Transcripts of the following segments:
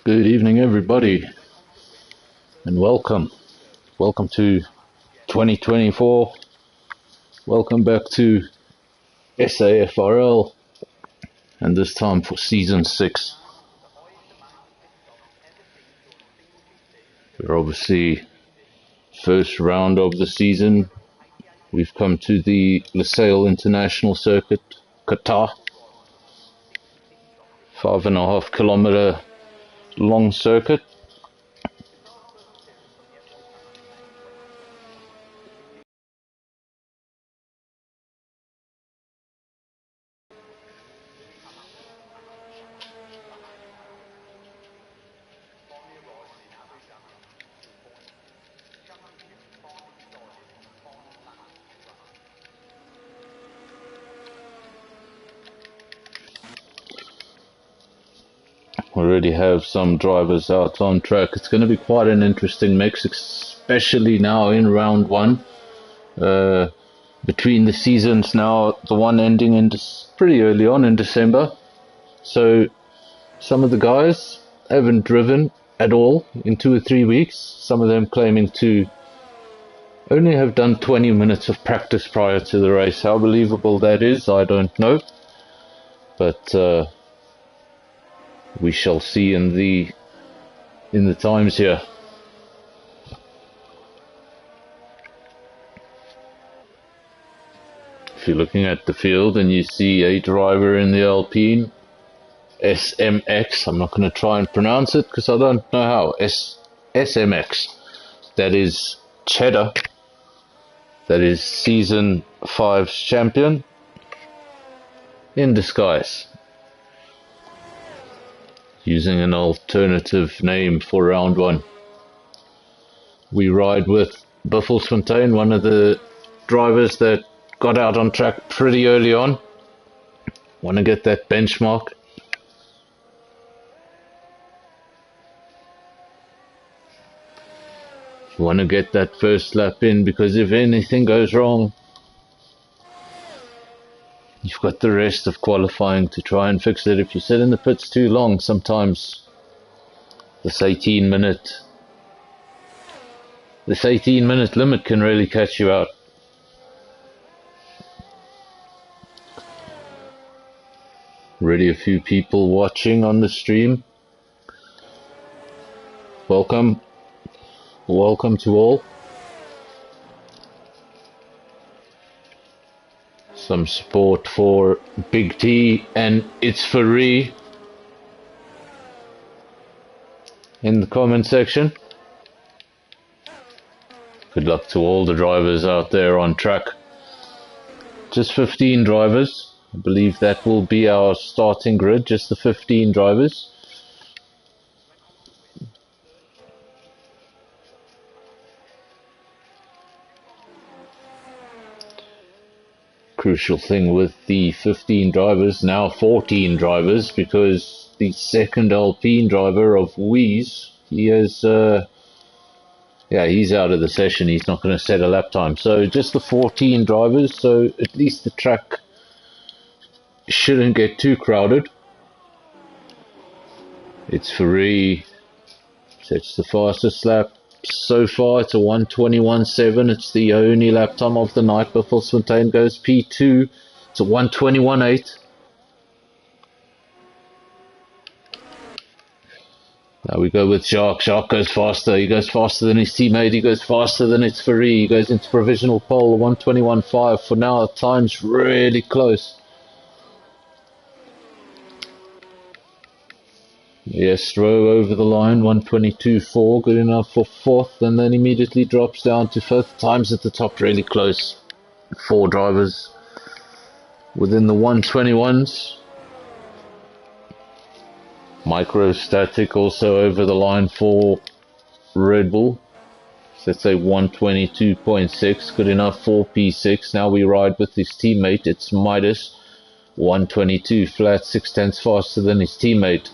Good evening, everybody, and welcome. Welcome to 2024. Welcome back to SAFRL, and this time for season 6. We're obviously first round of the season. We've come to the Lusail International Circuit, Qatar. 5.5 kilometer long circuit. Already have some drivers out on track. It's going to be quite an interesting mix, especially now in round one. Between the seasons now, the one ending in pretty early on in December. So some of the guys haven't driven at all in 2 or 3 weeks. Some of them claiming to only have done 20 minutes of practice prior to the race. How believable that is, I don't know. But we shall see in the times here. If you're looking at the field and you see a driver in the Alpine, SMX, I'm not going to try and pronounce it because I don't know how, SMX, that is Cheddar, that is Season 5's champion, in disguise, using an alternative name for round one. We ride with Buffelsfontein, one of the drivers that got out on track pretty early on. Want to get that benchmark. You want to get that first lap in, because if anything goes wrong, you've got the rest of qualifying to try and fix it. If you sit in the pits too long, sometimes this 18 minute limit can really catch you out. Already a few people watching on the stream. Welcome to all. Some support for Big T and It's Free in the comment section. Good luck to all the drivers out there on track. Just 15 drivers. I believe that will be our starting grid, just the 15 drivers. Crucial thing with the 15 drivers, now 14 drivers, because the second Alpine driver of Wies, he has, he's out of the session. He's not going to set a lap time. So just the 14 drivers, so at least the track shouldn't get too crowded. It's free. Sets the fastest lap. So far, it's a 1:21.7. It's the only lap time of the night. Buffelsfontein goes P2. It's a 1:21.8. Now we go with Jacques. Jacques goes faster. He goes faster than his teammate. He goes faster than It's Free. He goes into provisional pole. 1:21.5. For now, time's really close. Yes, Rowe over the line, 1:22.4, good enough for fourth, and then immediately drops down to fifth. Times at the top really close. 4 drivers within the 1:21s. Microstatic also over the line for Red Bull. So let's say 1:22.6, good enough for P6. Now we ride with his teammate, it's Midas. 1:22 flat, 6/10 faster than his teammate.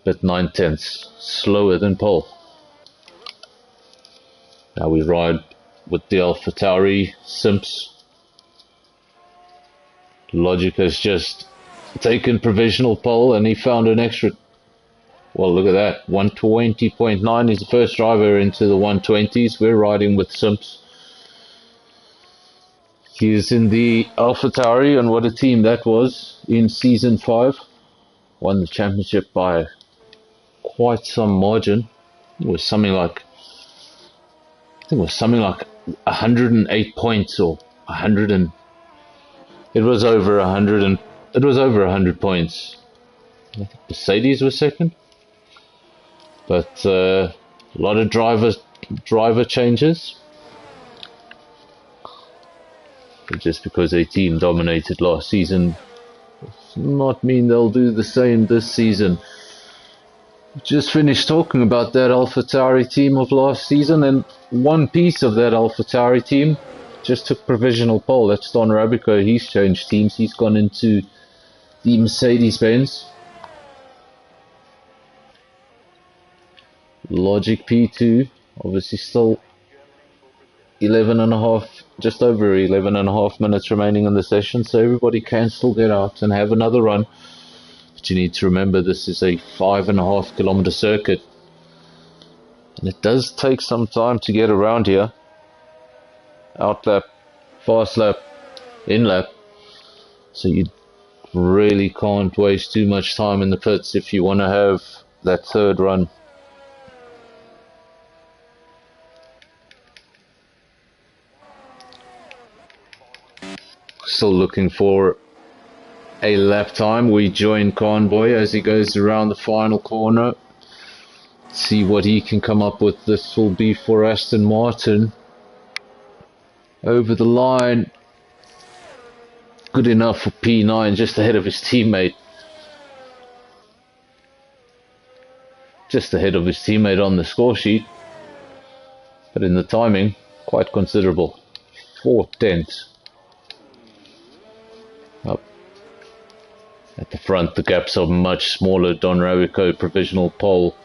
But 9/10 slower than pole. Now we ride with the AlphaTauri Simps. Logic has just taken provisional pole and he found an extra Well, look at that. 120.9 is the first driver into the 120s. We're riding with Simps. He is in the AlphaTauri, and what a team that was in Season 5. Won the championship by quite some margin. It was something like, I think it was something like 108 points or 100 and it was over 100 and it was over 100 points. I think Mercedes was second, but a lot of driver changes. But just because a team dominated last season does not mean they'll do the same this season. Just finished talking about that AlphaTauri team of last season, and one piece of that AlphaTauri team just took provisional pole. That's Don Rabico. He's changed teams. He's gone into the Mercedes-Benz. Logic P2, obviously still 11 and a half, just over 11 and a half minutes remaining in the session, so everybody can still get out and have another run. But you need to remember this is a 5.5 kilometer circuit, and it does take some time to get around here. Out lap, fast lap, in lap, so you really can't waste too much time in the pits if you want to have that third run. Still looking for a lap time. We join Convoy as he goes around the final corner. See what he can come up with. This will be for Aston Martin. Over the line. Good enough for P9, just ahead of his teammate. Just ahead of his teammate on the score sheet. But in the timing, quite considerable. 4/10. Up at the front, the gaps are much smaller. Don Rabico, provisional pole.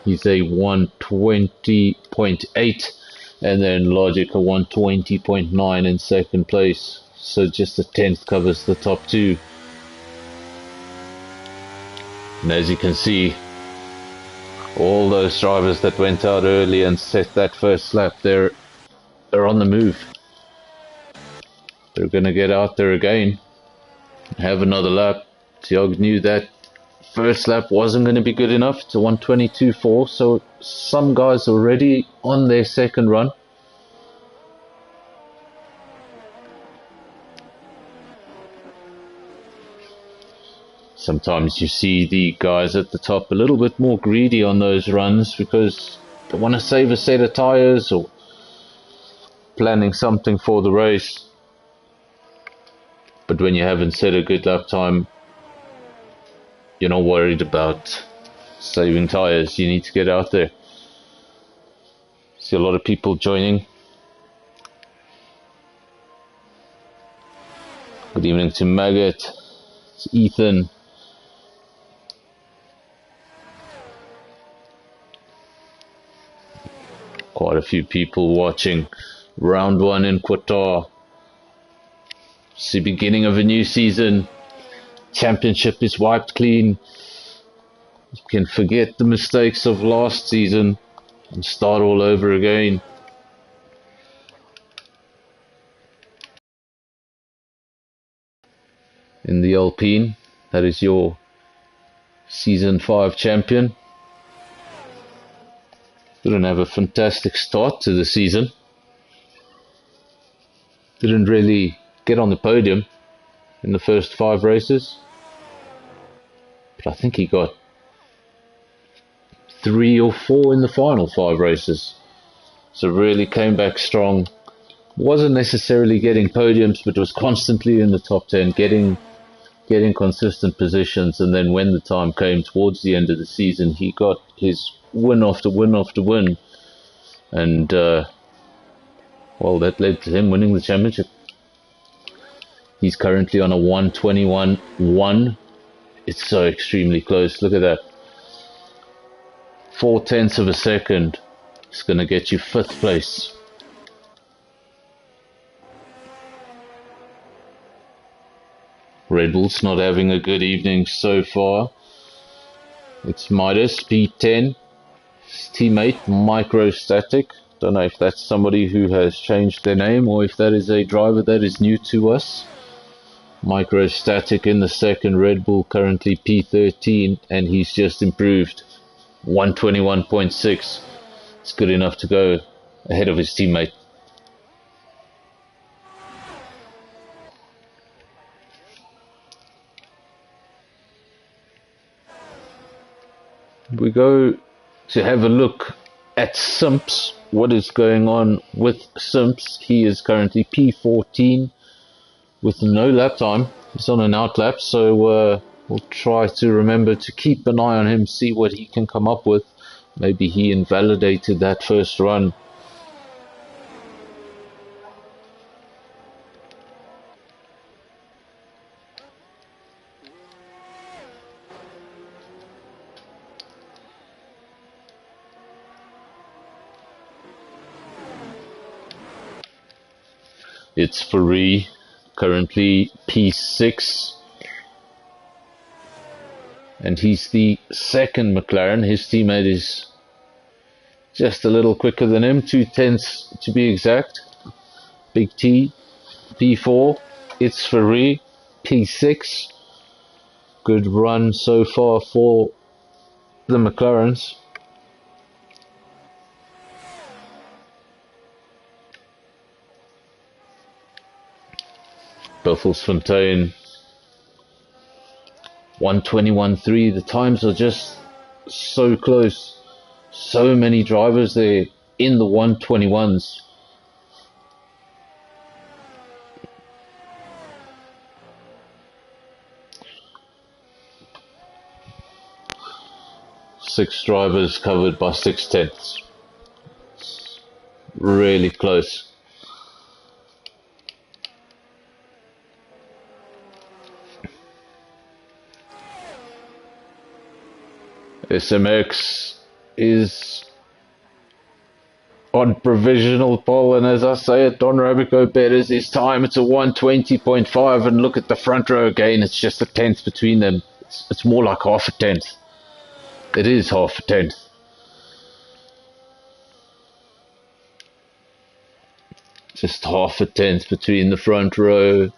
He's a 120.8, and then Logic a 120.9 in second place. So just a tenth covers the top two. And as you can see, all those drivers that went out early and set that first lap, they're on the move. They're going to get out there again, have another lap. Tiago knew that first lap wasn't going to be good enough. It's a 122.4, so some guys already on their second run. Sometimes you see the guys at the top a little bit more greedy on those runs because they want to save a set of tires or planning something for the race. But when you haven't set a good lap time, you're not worried about saving tires. You need to get out there. See a lot of people joining. Good evening to Maggot, to Ethan. Quite a few people watching round one in Qatar. It's the beginning of a new season. Championship is wiped clean. You can forget the mistakes of last season and start all over again. In the Alpine, that is your Season 5 champion. Didn't have a fantastic start to the season. Didn't really get on the podium in the first 5 races. But I think he got 3 or 4 in the final 5 races. So really came back strong. Wasn't necessarily getting podiums, but was constantly in the top 10, getting consistent positions. And then when the time came towards the end of the season, he got his win after win after win. And, well, that led to him winning the championship. He's currently on a 121.1. It's so extremely close. Look at that. 0.4 of a second. It's going to get you 5th place. Red Bull's not having a good evening so far. It's Midas P10. His teammate Microstatic. Don't know if that's somebody who has changed their name or if that is a driver that is new to us. Microstatic in the second, Red Bull currently P13, and he's just improved 121.6. It's good enough to go ahead of his teammate. We go to have a look at Simps. What is going on with Simps? He is currently P14 with no lap time. He's on an out lap, so we'll try to remember to keep an eye on him, see what he can come up with. Maybe he invalidated that first run. It's Faree, currently P6. And he's the second McLaren. His teammate is just a little quicker than him, 2/10 to be exact. Big T, P4. It's Faree, P6. Good run so far for the McLarens. Buffelsfontein 121.3. The times are just so close. So many drivers there in the 121s. Six drivers covered by 6/10. Really close. SMX is on provisional pole, and as I say it, Don Rabico betters his time. It's a 120.5, and look at the front row again. It's just a tenth between them. It's more like half a tenth. It is half a tenth. Just half a tenth between the front row.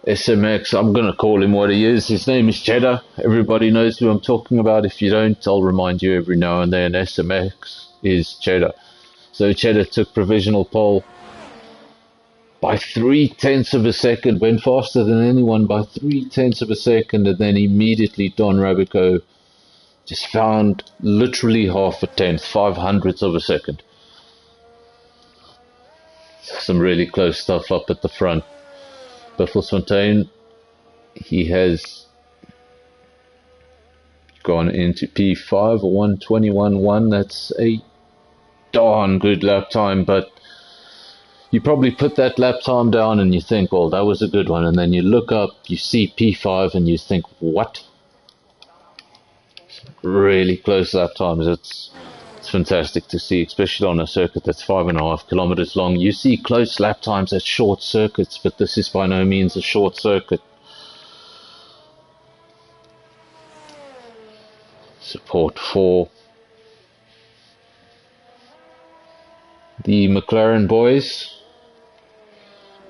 SMX, I'm going to call him what he is. His name is Cheddar. Everybody knows who I'm talking about. If you don't, I'll remind you every now and then. SMX is Cheddar. So Cheddar took provisional pole by 3/10 of a second, went faster than anyone by 3/10 of a second, and then immediately Don Rabico just found literally half a tenth, 5/100ths of a second. Some really close stuff up at the front. Buffelsfontein, he has gone into P5, a 121.1. That's a darn good lap time, but you probably put that lap time down and you think, well, that was a good one, and then you look up, you see P5 and you think, what? Really close lap times. It's fantastic to see, especially on a circuit that's 5.5 kilometers long. You see close lap times at short circuits, but this is by no means a short circuit. Support for the McLaren boys,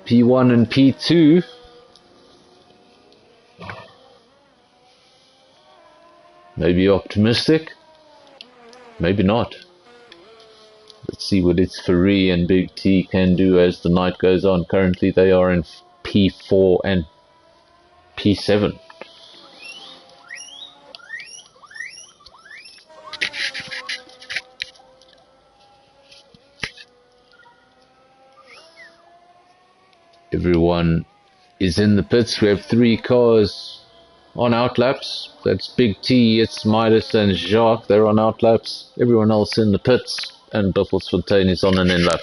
P1 and P2. Maybe optimistic, maybe not. Let's see what it's Faree and Big T can do as the night goes on. Currently they are in P4 and P7. Everyone is in the pits. We have 3 cars on outlaps. That's Big T, it's Midas and Jacques. They're on outlaps. Everyone else in the pits, and Buffelsfontein is on an in-lap.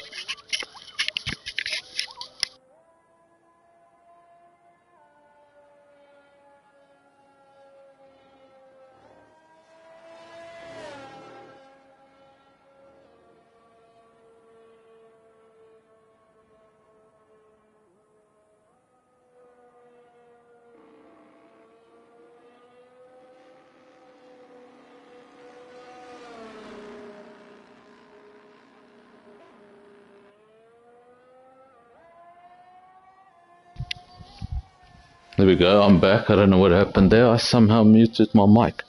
There we go, I'm back. I don't know what happened there. I somehow muted my mic.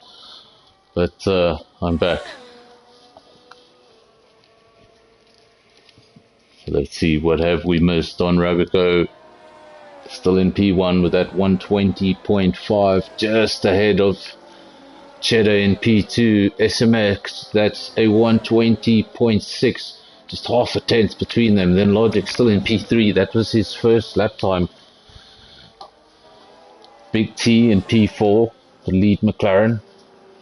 But I'm back. So let's see, what have we missed? Don Rabico still in P1 with that 120.5, just ahead of Cheddar in P2. SMX, that's a 120.6, just half a tenth between them. Then Logic still in P3, that was his first lap time. Big T in P4, the lead McLaren.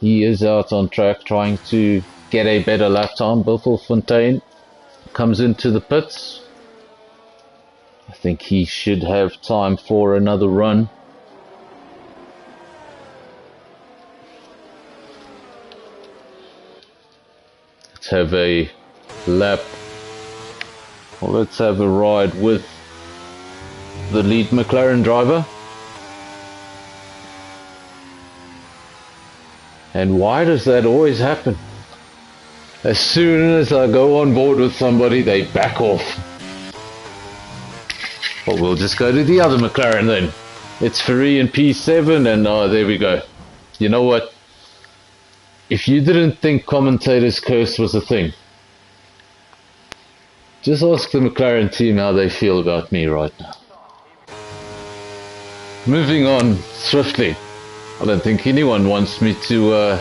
He is out on track trying to get a better lap time. Fontaine comes into the pits. I think he should have time for another run. Let's have a lap. Well, let's have a ride with the lead McLaren driver. And why does that always happen? As soon as I go on board with somebody, they back off. Well, we'll just go to the other McLaren then. It's Ferrari in P7, and there we go. You know what? If you didn't think commentator's curse was a thing, just ask the McLaren team how they feel about me right now. Moving on swiftly. I don't think anyone wants me to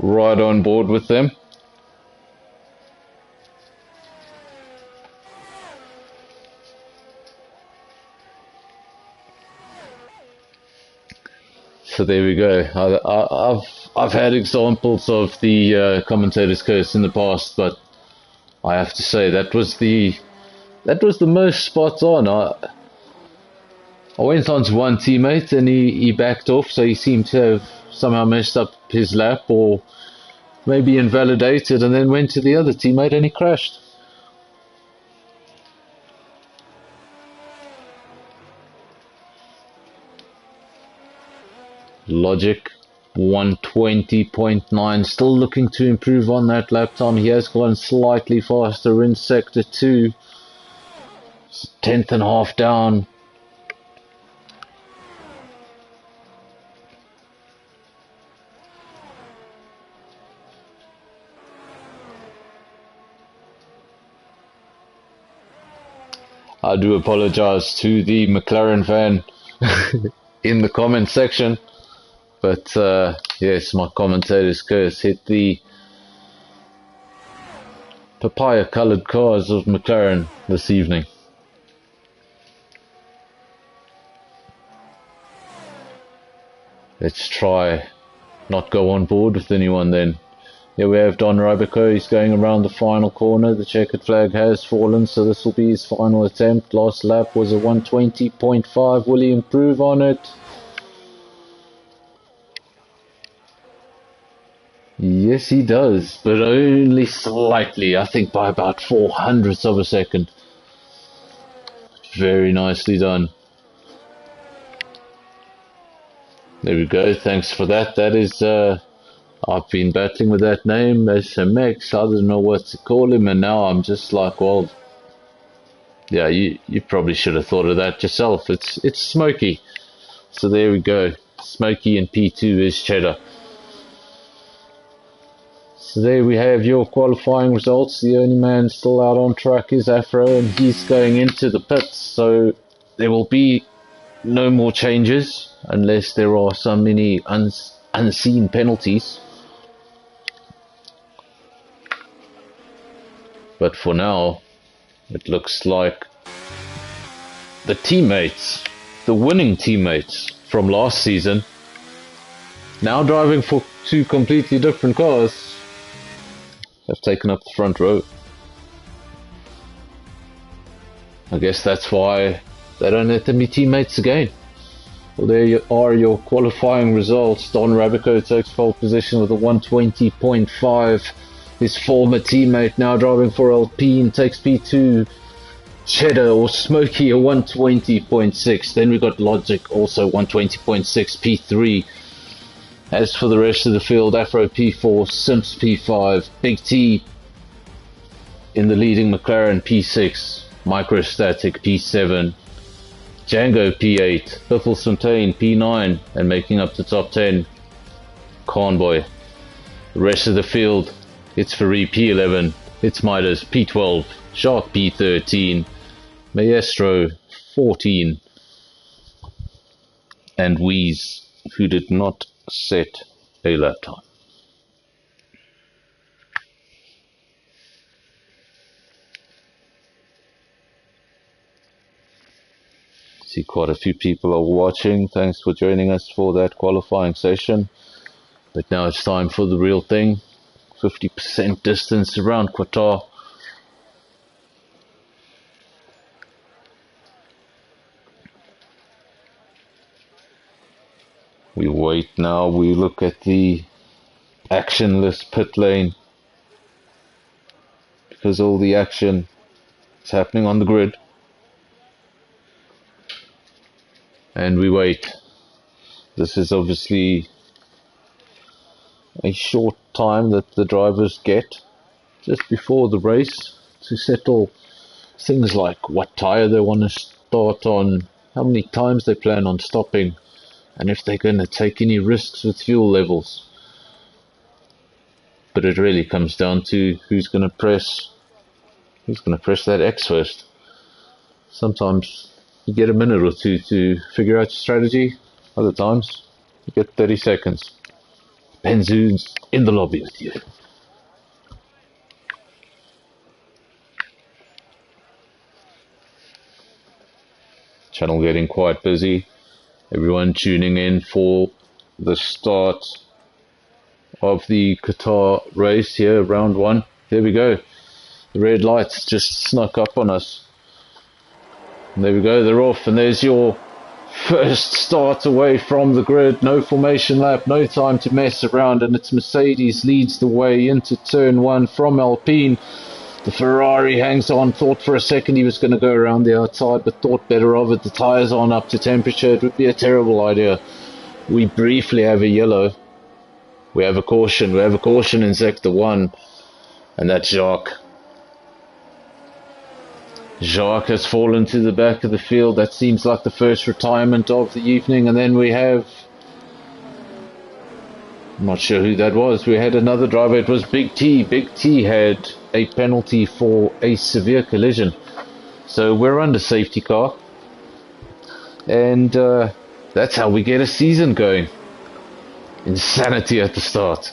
ride on board with them. So there we go. I've had examples of the commentator's curse in the past, but I have to say that was the most spot on. I went on to one teammate and he backed off, so he seemed to have somehow messed up his lap or maybe invalidated, and then went to the other teammate and he crashed. Logic 120.9, still looking to improve on that lap time. He has gone slightly faster in sector 2, tenth and a half down. I do apologize to the McLaren fan in the comment section, but yes, my commentator's curse hit the papaya colored cars of McLaren this evening. Let's try not go on board with anyone then. Here we have Don Rabico. He's going around the final corner. The checkered flag has fallen, so this will be his final attempt. Last lap was a 120.5. Will he improve on it? Yes, he does, but only slightly. I think by about 0.04 of a second. Very nicely done. There we go. Thanks for that. That is... I've been battling with that name, SMX, I don't know what to call him, and now I'm just like, well, yeah, you probably should have thought of that yourself. It's Smokey. So there we go. Smokey in P2 is Cheddar. So there we have your qualifying results. The only man still out on track is Afro, and he's going into the pits, so there will be no more changes unless there are so many unseen penalties. But for now, it looks like the teammates, the winning teammates from last season, now driving for two completely different cars, have taken up the front row. I guess that's why they don't let them be teammates again. Well, there are your qualifying results. Don Rabico takes pole position with a 120.5. His former teammate now driving for Alpine takes P2. Cheddar or Smokey a 120.6. Then we got Logic also 120.6 P3. As for the rest of the field, Afro P4, Simps P5, Big T in the leading McLaren P6, Microstatic P7, Django P8, Bifflesfontein P9, and making up the top 10, Convoy. The rest of the field, it's Ferrari P11, it's Midas P12, Shark P13, Maestro 14, and Wheeze, who did not set a lap time. See quite a few people are watching. Thanks for joining us for that qualifying session. But now it's time for the real thing. 50% distance around Qatar. We wait now. We look at the actionless pit lane, because all the action is happening on the grid. And we wait. This is obviously a short time that the drivers get just before the race to settle things like what tyre they want to start on, how many times they plan on stopping, and if they're going to take any risks with fuel levels. But it really comes down to who's going to press that X first. Sometimes you get a minute or two to figure out your strategy. Other times you get 30 seconds. Benzoon's in the lobby with you. Channel getting quite busy. Everyone tuning in for the start of the Qatar race here, round one. There we go. The red lights just snuck up on us. And there we go, they're off, and there's your first start away from the grid. No formation lap, no time to mess around, and it's Mercedes leads the way into turn one from Alpine. The Ferrari hangs on, thought for a second he was going to go around the outside, but thought better of it. The tyres aren't up to temperature. It would be a terrible idea. We briefly have a yellow. We have a caution. We have a caution in sector one, and that's Jacques. Jacques has fallen to the back of the field. That seems like the first retirement of the evening. And then we have, I'm not sure who that was. We had another driver. It was Big T. Big T had a penalty for a severe collision. So we're under safety car. And that's how we get a season going. Insanity at the start.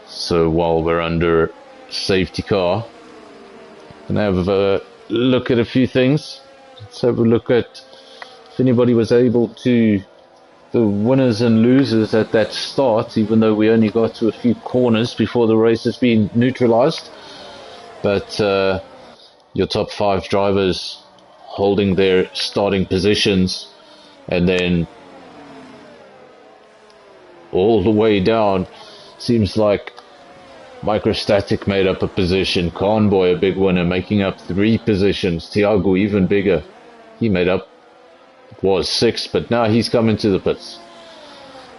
So while we're under safety car, I'm going to have a look at a few things. Let's have a look at if anybody was able to, the winners and losers at that start, even though we only got to a few corners before the race has been neutralized. But your top 5 drivers holding their starting positions, and then all the way down, seems like Microstatic made up a position, Convoy a big winner, making up 3 positions, Thiago even bigger, he made up, was 6, but now he's coming to the pits.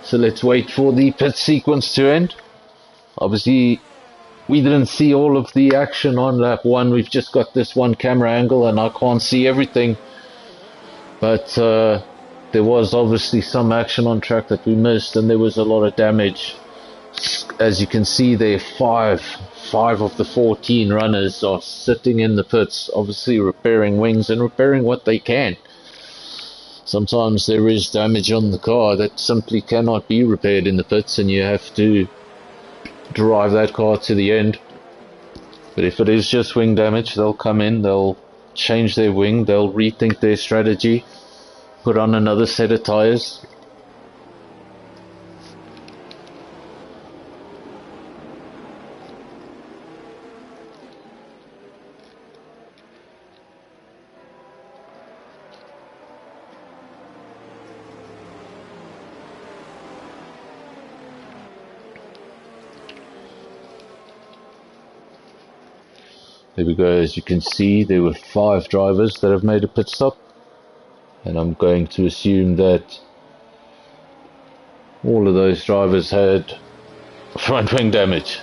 So let's wait for the pit sequence to end. Obviously we didn't see all of the action on lap 1, we've just got this one camera angle and I can't see everything, but there was obviously some action on track that we missed, and there was a lot of damage. As you can see there, 5 of the 14 runners are sitting in the pits, obviously repairing wings and repairing what they can. Sometimes there is damage on the car that simply cannot be repaired in the pits, and you have to drive that car to the end. But if it is just wing damage, they'll come in, they'll change their wing, they'll rethink their strategy, put on another set of tires. There we go. As you can see, there were 5 drivers that have made a pit stop, and I'm going to assume that All of those drivers had front wing damage.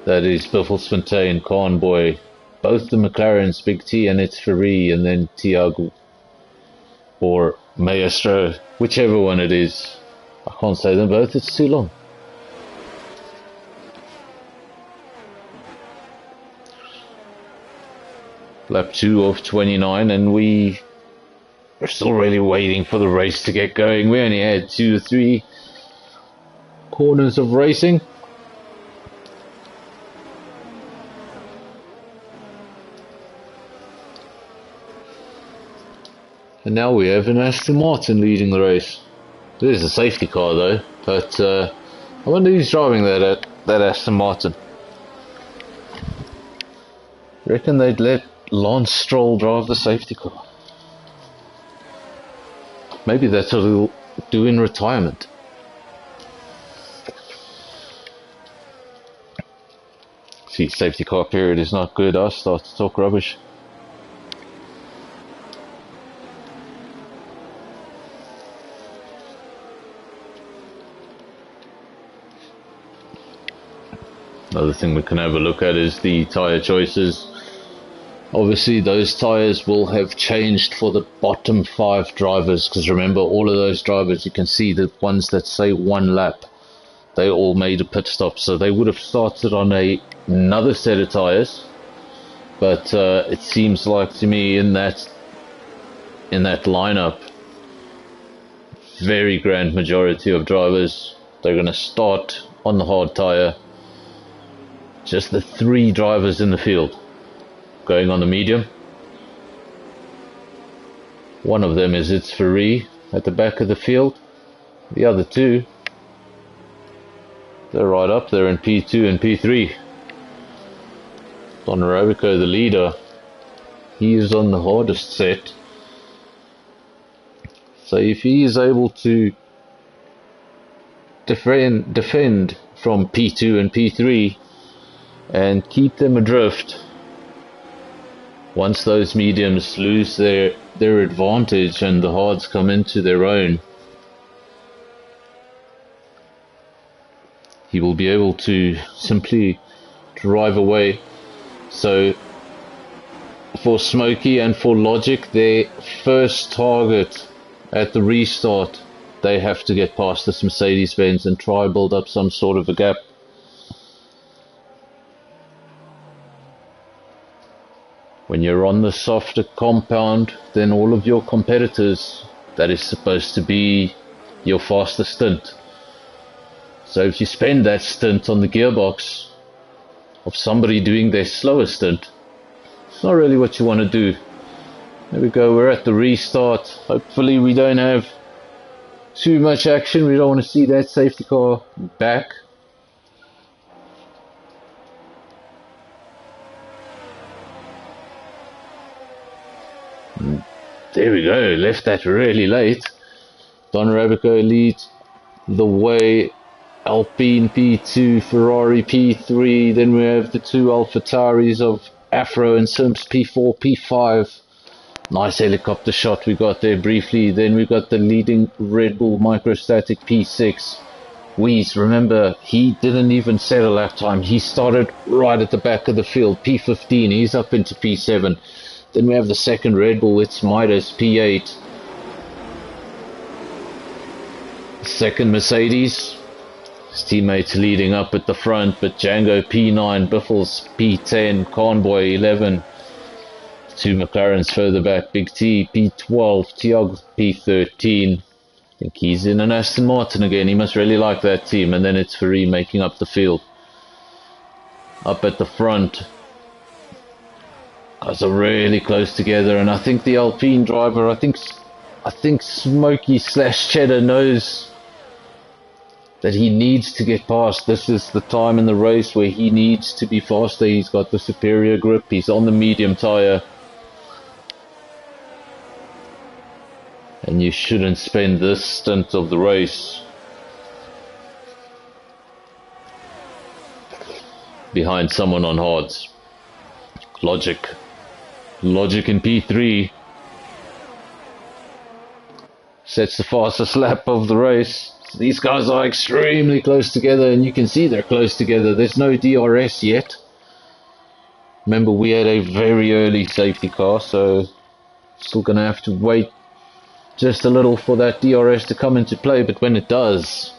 That is Bifflesfontein, Conboy, both the McLarens, Big T and its Ferrari, and then Tiago or Maestro, whichever one it is. I can't say them both, it's too long. Lap 2 of 29, and we're still really waiting for the race to get going. We only had 2 or 3 corners of racing. And now we have an Aston Martin leading the race. There's a safety car though, but I wonder who's driving that Aston Martin. Reckon they'd let Lance Stroll drive the safety car. Maybe that's what he'll do in retirement. See, safety car period is not good. I'll start to talk rubbish. Another thing we can have a look at is the tyre choices. Obviously those tyres will have changed for the bottom 5 drivers, because remember, all of those drivers, you can see the ones that say 1 lap, they all made a pit stop, so they would have started on another set of tyres. But it seems like to me in that lineup, very grand majority of drivers, they're going to start on the hard tyre. Just the 3 drivers in the field going on the medium. One of them is its Ferrari at the back of the field. The other 2, they're right up there in P2 and P3. Don Arabico, the leader, he is on the hardest set. So if he is able to defend from P2 and P3 and keep them adrift, once those mediums lose their advantage and the hards come into their own, he will be able to simply drive away. So for Smokey and for Logic, their first target at the restart, they have to get past this Mercedes-Benz and try build up some sort of a gap. When you're on the softer compound, then all of your competitors, that is supposed to be your faster stint. So if you spend that stint on the gearbox of somebody doing their slower stint, it's not really what you want to do. There we go, we're at the restart. Hopefully we don't have too much action. We don't want to see that safety car back. There we go, left that really late. Don Arabico leads the way. Alpine P2, Ferrari P3, then we have the 2 AlphaTauris of Afro and Simps P4, P5. Nice helicopter shot we got there briefly. Then we got the leading Red Bull Microstatic P6. Weiss, remember, he didn't even set a lap time. He started right at the back of the field, P15, he's up into P7. Then we have the second Red Bull, it's Midas P8. Second Mercedes, his teammates leading up at the front, but Django P9, Biffles P10, Conboy 11. 2 McLarens further back, Big T P12, Tiago P13. I think he's in an Aston Martin again, he must really like that team. And then it's Ferrari making up the field. Up at the front, guys are really close together, and I think the Alpine driver, I think Smokey / Cheddar knows that he needs to get past. This is the time in the race where he needs to be faster. He's got the superior grip, he's on the medium tyre, and you shouldn't spend this stint of the race behind someone on hards. Logic in P3. sets the fastest lap of the race. These guys are extremely close together, and you can see they're close together. There's no DRS yet. Remember, we had a very early safety car, so still going to have to wait just a little for that DRS to come into play. But when it does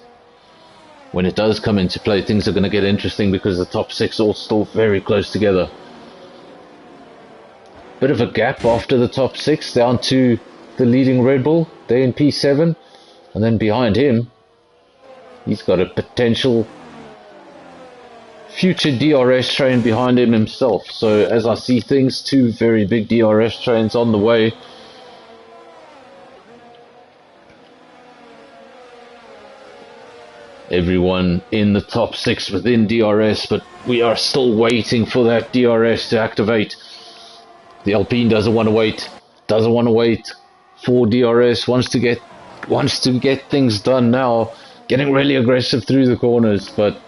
come into play, things are going to get interesting because the top 6 are still very close together. Bit of a gap after the top 6 down to the leading Red Bull. They're in P7, and then behind him, he's got a potential future DRS train behind him himself. So as I see things, 2 very big DRS trains on the way. Everyone in the top 6 within DRS, but we are still waiting for that DRS to activate. The Alpine doesn't want to wait for DRS, wants to get things done now, getting really aggressive through the corners. But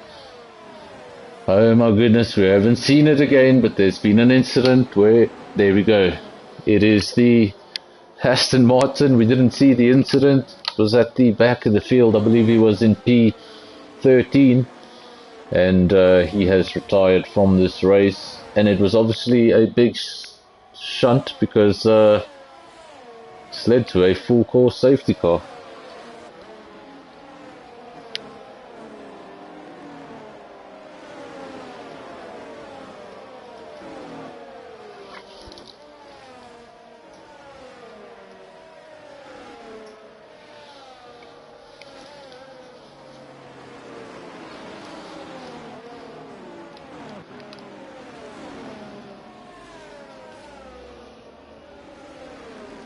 oh my goodness, we haven't seen it again, but there's been an incident where, there we go, it is the Aston Martin. We didn't see the incident, it was at the back of the field. I believe he was in P13, and he has retired from this race, and it was obviously a big shunt because it's led to a full course safety car.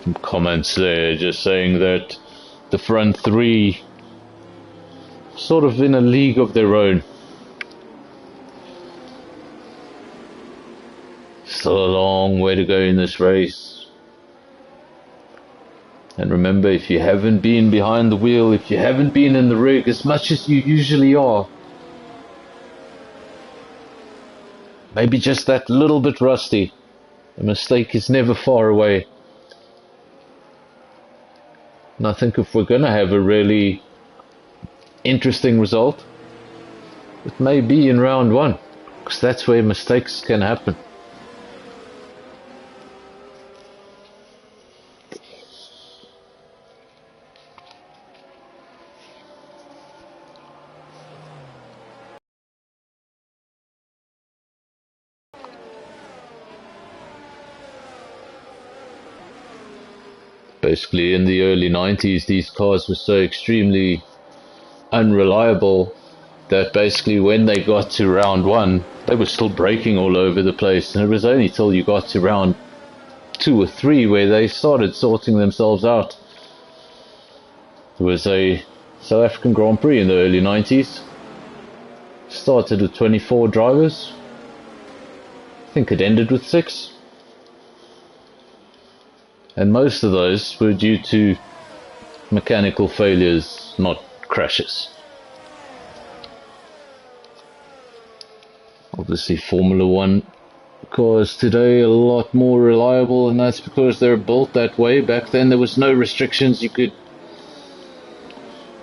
Some comments there just saying that the front 3 sort of in a league of their own. Still a long way to go in this race. And remember, if you haven't been behind the wheel, if you haven't been in the rig as much as you usually are, maybe just that little bit rusty, a mistake is never far away. And I think if we're going to have a really interesting result, it may be in round 1, because that's where mistakes can happen. Basically, in the early 90s, these cars were so extremely unreliable that basically when they got to round 1, they were still braking all over the place. And it was only till you got to round 2 or 3 where they started sorting themselves out. There was a South African Grand Prix in the early 90s. Started with 24 drivers. I think it ended with 6. And most of those were due to mechanical failures, not crashes. Obviously Formula 1 cars today are a lot more reliable, and that's because they're built that way. Back then there was no restrictions. You could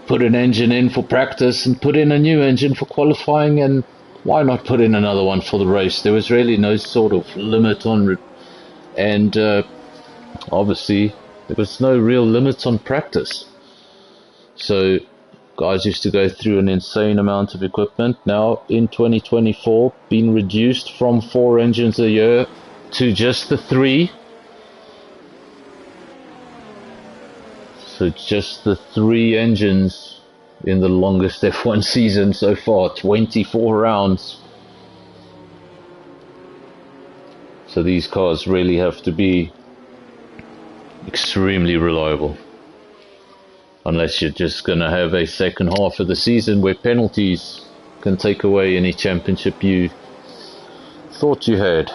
put an engine in for practice and put in a new engine for qualifying, and why not put in another one for the race? There was really no sort of limit on obviously there was no real limits on practice, so guys used to go through an insane amount of equipment. Now in 2024, being reduced from 4 engines a year to just the 3. So just the 3 engines in the longest F1 season so far, 24 rounds. So these cars really have to be extremely reliable, unless you're just going to have a second half of the season where penalties can take away any championship you thought you had.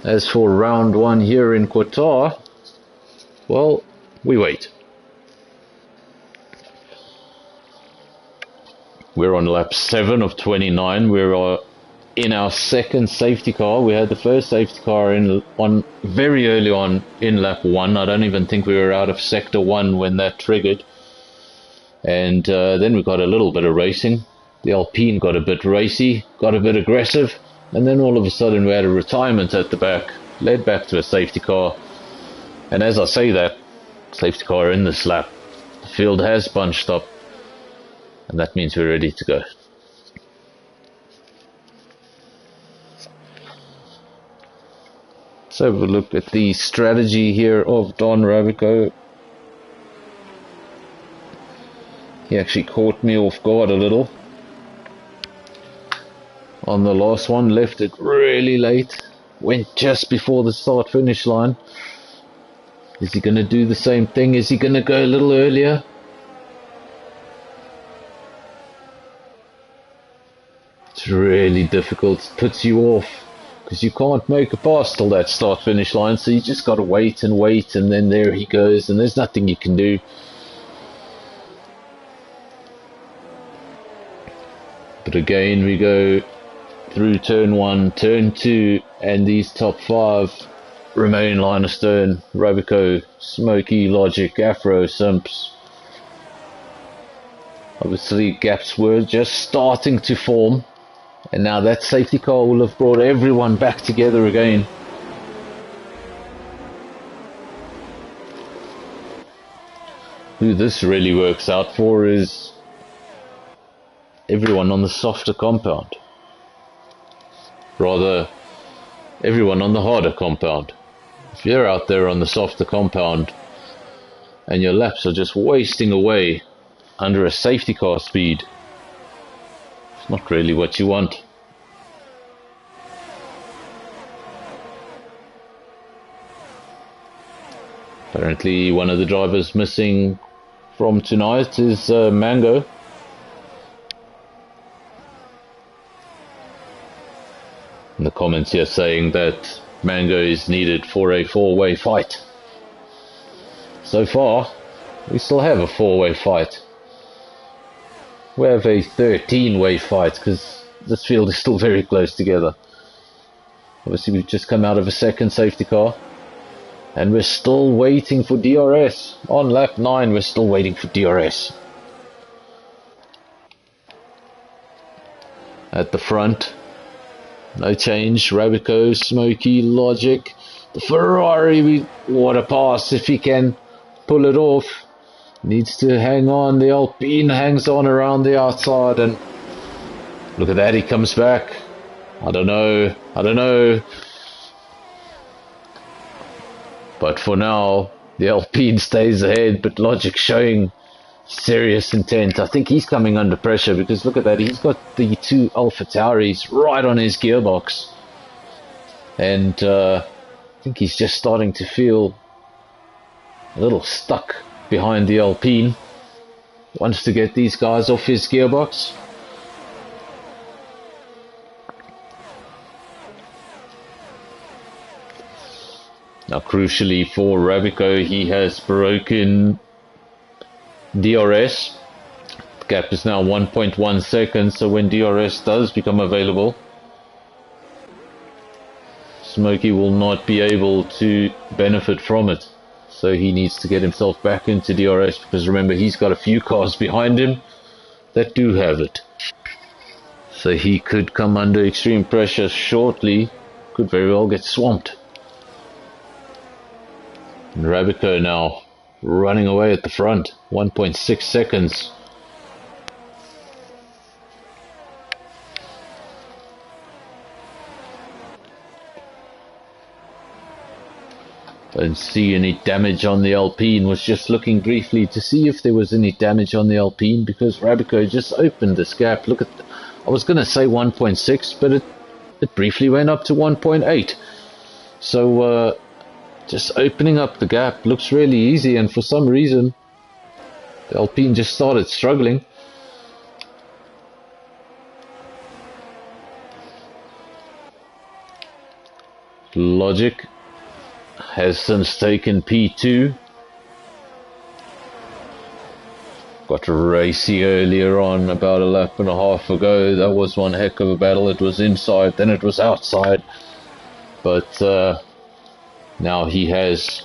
As for round 1 here in Qatar, well, we wait. We're on lap 7 of 29. We're in our second safety car. We had the first safety car on very early on in lap 1. I don't even think we were out of sector 1 when that triggered. And then we got a little bit of racing. The Alpine got a bit racy, got a bit aggressive, and then all of a sudden we had a retirement at the back, led back to a safety car. And as I say that, safety car in this lap, the field has bunched up, and that means we're ready to go. Let's have a look at the strategy here of Don Rabico. He actually caught me off guard a little. On the last one, left it really late. Went just before the start finish line. Is he going to do the same thing? Is he going to go a little earlier? It's really difficult. It puts you off because you can't make a pass till that start finish line. So you just got to wait, and then there he goes, and there's nothing you can do. But again, we go through turn 1, turn 2, and these top 5 remain line astern. Rabico, Smokey, Logic, Afro, Simps. Obviously gaps were just starting to form, and now that safety car will have brought everyone back together again. Who this really works out for is everyone on the softer compound. Rather, everyone on the harder compound. If you're out there on the softer compound and your laps are just wasting away under a safety car speed, it's not really what you want. Apparently one of the drivers missing from tonight is Mango. In the comments here saying that Mango is needed for a 4-way fight. So far, we still have a 4-way fight. We have a 13-way fight because this field is still very close together. Obviously, we've just come out of a second safety car, and we're still waiting for DRS. On lap 9, we're still waiting for DRS. At the front, no change. Rabico, Smokey, Logic. The Ferrari, what a pass if he can pull it off. Needs to hang on. The Alpine hangs on around the outside, and look at that, he comes back. I don't know. But for now, the Alpine stays ahead, but Logic showing serious intent. I think he's coming under pressure because look at that, he's got the 2 Alpha Tauris right on his gearbox, and I think he's just starting to feel a little stuck behind the Alpine. Wants to get these guys off his gearbox. Now crucially for Rabico, he has broken DRS. The gap is now 1.1 seconds, so when DRS does become available, Smokey will not be able to benefit from it. So he needs to get himself back into DRS, because remember, he's got a few cars behind him that do have it. So he could come under extreme pressure shortly, could very well get swamped. And Rabico now running away at the front, 1.6 seconds. Don't see any damage on the Alpine. Was just looking briefly to see if there was any damage on the Alpine, because Rabico just opened this gap. Look at, I was going to say 1.6, but it briefly went up to 1.8. So just opening up the gap looks really easy, and for some reason the Alpine just started struggling. Logic has since taken P2. got racy earlier on, about a lap and a half ago. That was one heck of a battle. It was inside, then it was outside. But now he has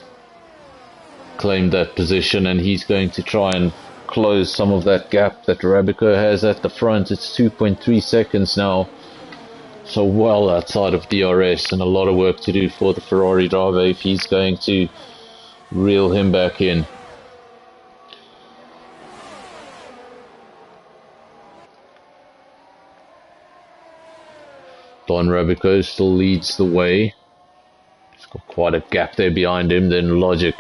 claimed that position, and he's going to try and close some of that gap that Arabico has at the front. It's 2.3 seconds now, so well outside of DRS, and a lot of work to do for the Ferrari driver if he's going to reel him back in. Don Arabico still leads the way. He's got quite a gap there behind him. Then Logic.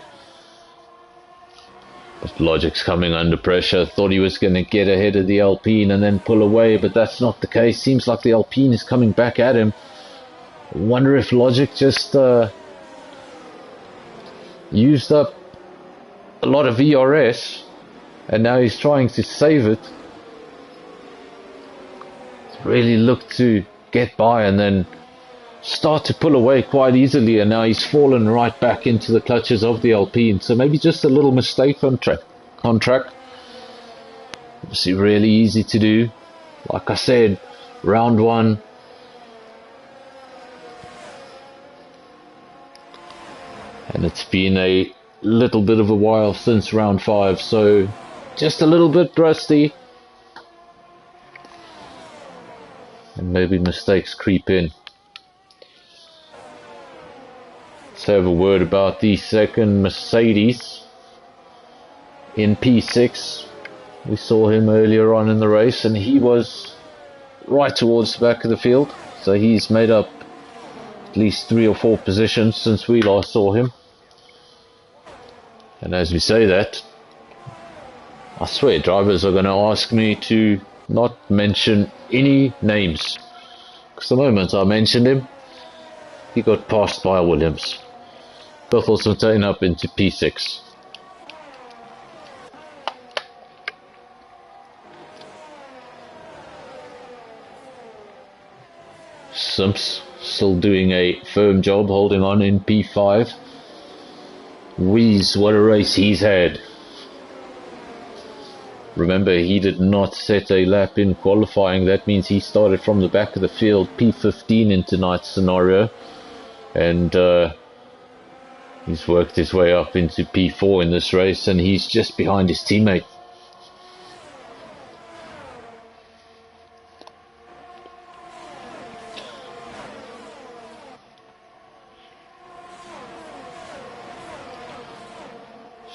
But Logic's coming under pressure. Thought he was going to get ahead of the Alpine and then pull away, but that's not the case. Seems like the Alpine is coming back at him. Wonder if Logic just used up a lot of ERS and now he's trying to save it. Really looked to get by and then start to pull away quite easily, and now he's fallen right back into the clutches of the Alpine. So maybe just a little mistake on track. Obviously really easy to do. Like I said, round one. And it's been a little bit of a while since round 5, so just a little bit rusty. And maybe mistakes creep in. Let's have a word about the second Mercedes in P6. We saw him earlier on in the race and he was right towards the back of the field, so he's made up at least 3 or 4 positions since we last saw him. And as we say that, I swear drivers are going to ask me to not mention any names, because the moment I mentioned him, he got passed by Williams. Buffelsfontein up into P6. Simps still doing a firm job holding on in P5. Wheeze, what a race he's had. Remember, he did not set a lap in qualifying. That means he started from the back of the field, P15 in tonight's scenario. And he's worked his way up into P4 in this race, and he's just behind his teammate.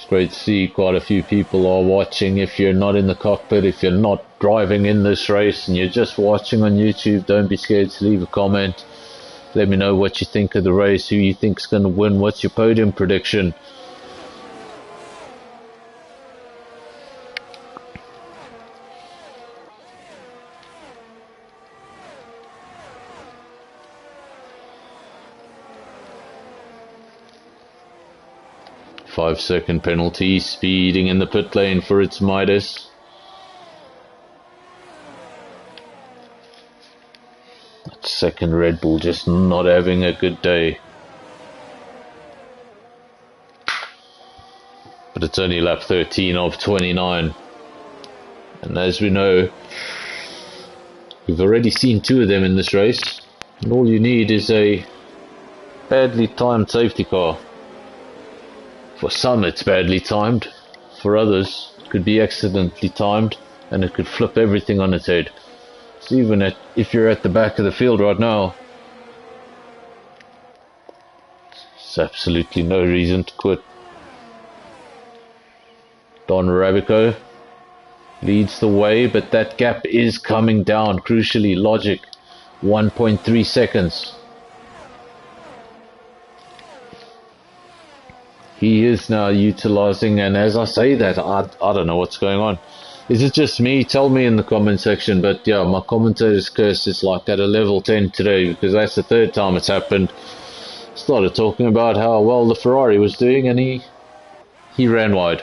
Great to see quite a few people are watching. If you're not in the cockpit, if you're not driving in this race and you're just watching on YouTube, don't be scared to leave a comment. Let me know what you think of the race, who you think is going to win, what's your podium prediction. Five-second penalty, speeding in the pit lane for its Midas. That second Red Bull just not having a good day. But it's only lap 13 of 29. And as we know, we've already seen 2 of them in this race. And all you need is a badly timed safety car. For some it's badly timed, for others it could be accidentally timed and it could flip everything on its head. So even if you're at the back of the field right now, there's absolutely no reason to quit. Don Arabico leads the way, but that gap is coming down. Crucially, Logic 1.3 seconds. He is now utilizing, and as I say that, I don't know what's going on. Is it just me? Tell me in the comment section. But yeah, my commentator's curse is like at a level 10 today, because that's the 3rd time it's happened. Started talking about how well the Ferrari was doing, and he ran wide.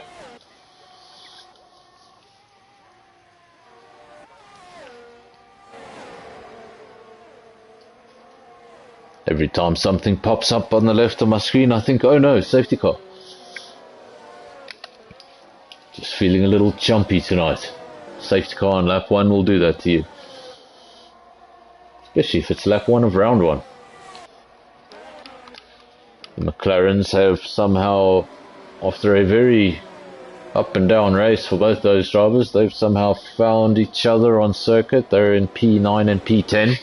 Every time something pops up on the left of my screen, I think, oh no, safety car. Just feeling a little jumpy tonight. Safety car on lap 1 will do that to you. Especially if it's lap 1 of round 1. The McLarens have somehow, after a very up and down race for both those drivers, they've somehow found each other on circuit. They're in P9 and P10.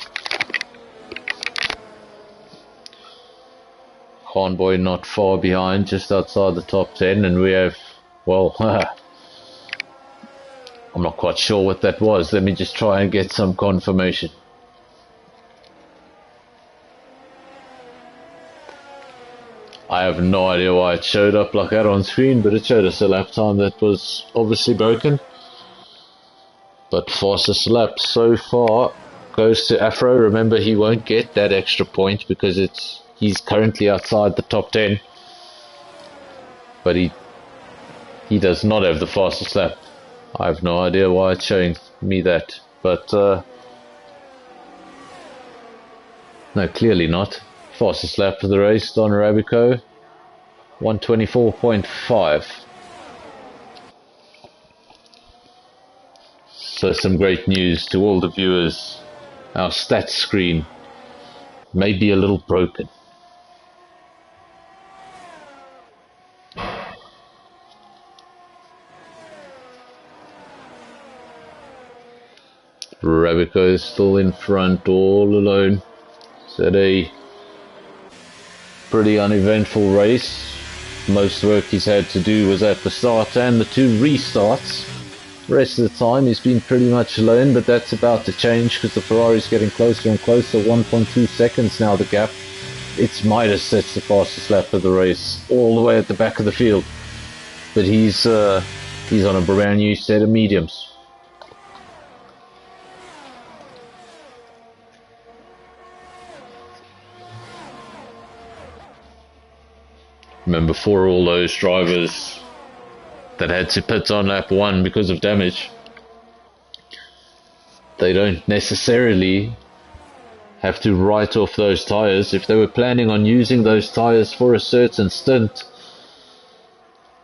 Convoy not far behind, just outside the top 10, and we have, well, I'm not quite sure what that was. Let me just try and get some confirmation. I have no idea why it showed up like that on screen, but it showed us a lap time that was obviously broken. But fastest lap so far goes to Afro. Remember, he won't get that extra point because he's currently outside the top 10. But he does not have the fastest lap. I have no idea why it's showing me that. But no, clearly not. Fastest lap of the race, Don Arabico, 1:24.5. So some great news to all the viewers. Our stats screen may be a little broken. Arabico is still in front, all alone. It's had a pretty uneventful race. Most work he's had to do was at the start and the 2 restarts. The rest of the time he's been pretty much alone, but that's about to change because the Ferrari's getting closer and closer. 1.2 seconds now the gap. It's Midas that's the fastest lap of the race, all the way at the back of the field. But he's on a brand new set of mediums. Remember, for all those drivers that had to pit on lap 1 because of damage, they don't necessarily have to write off those tyres. If they were planning on using those tyres for a certain stint,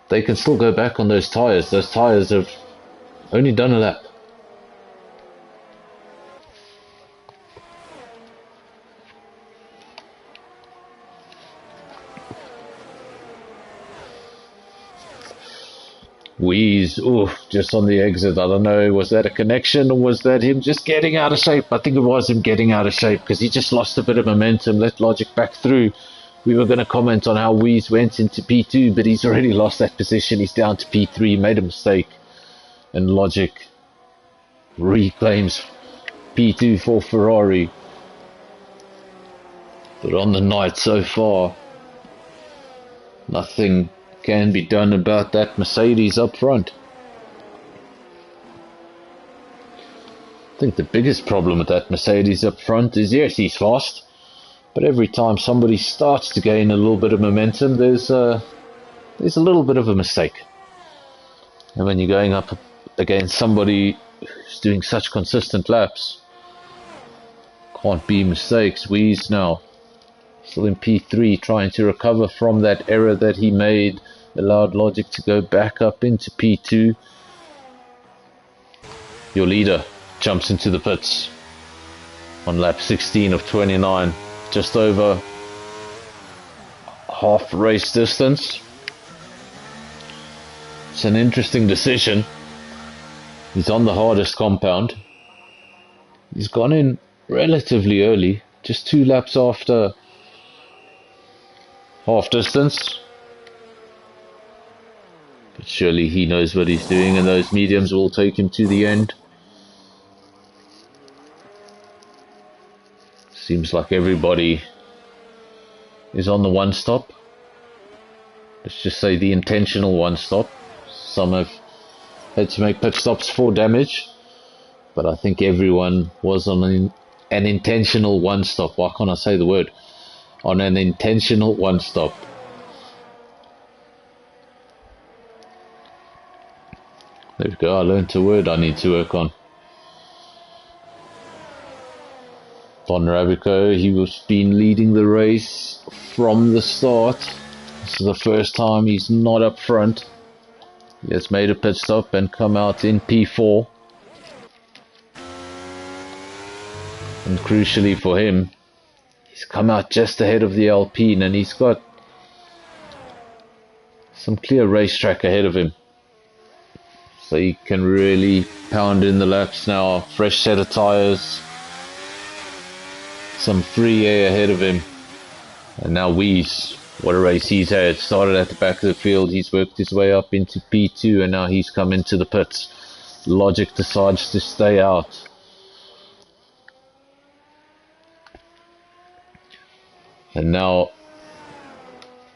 they can still go back on those tyres. Those tyres have only done a lap. Wheeze, just on the exit. I don't know, was that a connection or was that him just getting out of shape? I think it was him getting out of shape because he just lost a bit of momentum, let Logic back through. We were going to comment on how Wheeze went into P2, but he's already lost that position. He's down to P3, made a mistake. And Logic reclaims P2 for Ferrari. But on the night so far, nothing can be done about that Mercedes up front. I think the biggest problem with that Mercedes up front is, yes, he's fast, but every time somebody starts to gain a little bit of momentum, there's a little bit of a mistake. And when you're going up against somebody who's doing such consistent laps, can't be mistakes. Wheeze now still in P3, trying to recover from that error that he made, allowed Logic to go back up into P2. Your leader jumps into the pits on lap 16 of 29, just over half race distance. It's an interesting decision. He's on the hardest compound. He's gone in relatively early, just 2 laps after half distance. But surely he knows what he's doing, and those mediums will take him to the end. Seems like everybody is on the one stop. Let's just say the intentional one stop. Some have had to make pit stops for damage, but I think everyone was on an intentional one stop. Why can't I say the word? On an intentional one stop. There we go, I learned a word I need to work on. Don Rabico, he was been leading the race from the start. This is the first time he's not up front. He has made a pit stop and come out in P4. And crucially for him, he's come out just ahead of the Alpine, and he's got some clear racetrack ahead of him. So he can really pound in the laps now. Fresh set of tyres. Some free air ahead of him. And now Wees, what a race he's had. Started at the back of the field. He's worked his way up into P2, and now he's come into the pits. Logic decides to stay out. And now,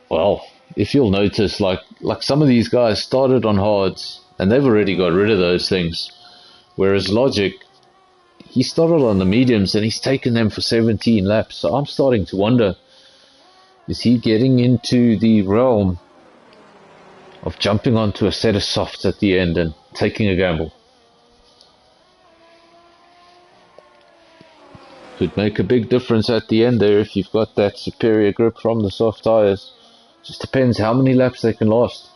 well, if you'll notice, like some of these guys started on hards, and they've already got rid of those things. Whereas Logic, he started on the mediums, and he's taken them for 17 laps. So I'm starting to wonder, is he getting into the realm of jumping onto a set of softs at the end and taking a gamble? Could make a big difference at the end there if you've got that superior grip from the soft tyres. Just depends how many laps they can last.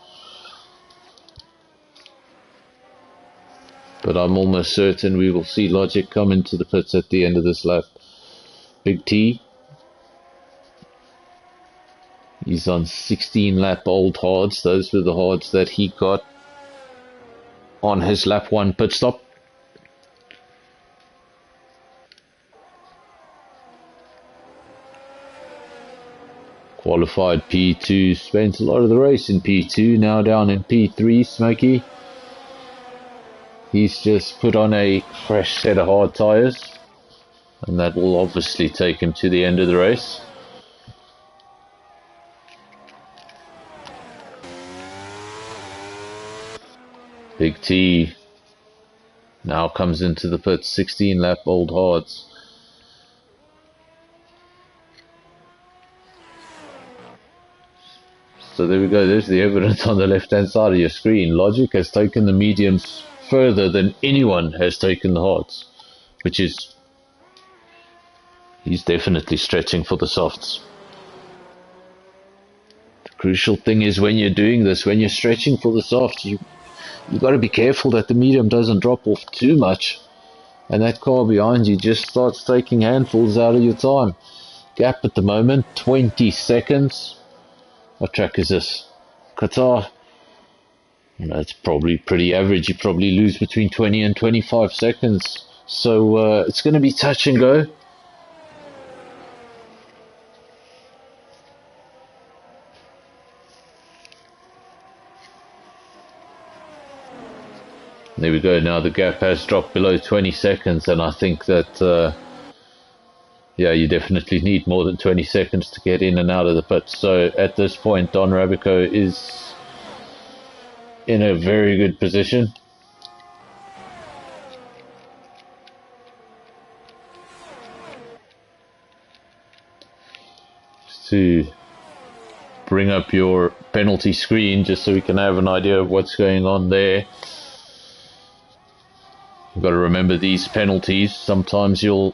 But I'm almost certain we will see Logic come into the pits at the end of this lap. Big T, he's on 16 lap old hards. Those were the hards that he got on his lap 1 pit stop. Qualified P2, spent a lot of the race in P2, now down in P3, Smokey. He's just put on a fresh set of hard tyres, and that will obviously take him to the end of the race. Big T now comes into the pits, 16 lap old hards. So there we go, there's the evidence on the left hand side of your screen. Logic has taken the mediums further than anyone has taken the hards, which is, he's definitely stretching for the softs. The crucial thing is when you're doing this, when you're stretching for the softs, you got to be careful that the medium doesn't drop off too much, and that car behind you just starts taking handfuls out of your time. Gap at the moment, 20 seconds. What track is this? Qatar. That's probably pretty average. You probably lose between 20 and 25 seconds. So it's going to be touch and go. There we go. Now the gap has dropped below 20 seconds, and I think that yeah, you definitely need more than 20 seconds to get in and out of the pit. So at this point, Don Rabico is in a very good position. Just to bring up your penalty screen, just so we can have an idea of what's going on there. You've got to remember these penalties. Sometimes you'll